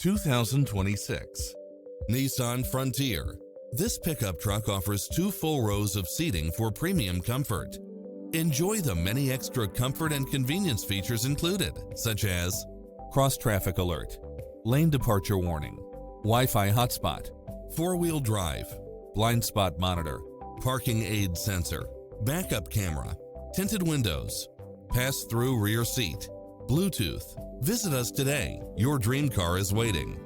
2026 Nissan Frontier. This pickup truck offers 2 full rows of seating for premium comfort. Enjoy the many extra comfort and convenience features included, such as cross-traffic alert, lane departure warning, Wi-Fi hotspot, 4-wheel drive, blind spot monitor, parking aid sensor, backup camera, tinted windows, pass-through rear seat, Bluetooth. Visit us today. Your dream car is waiting.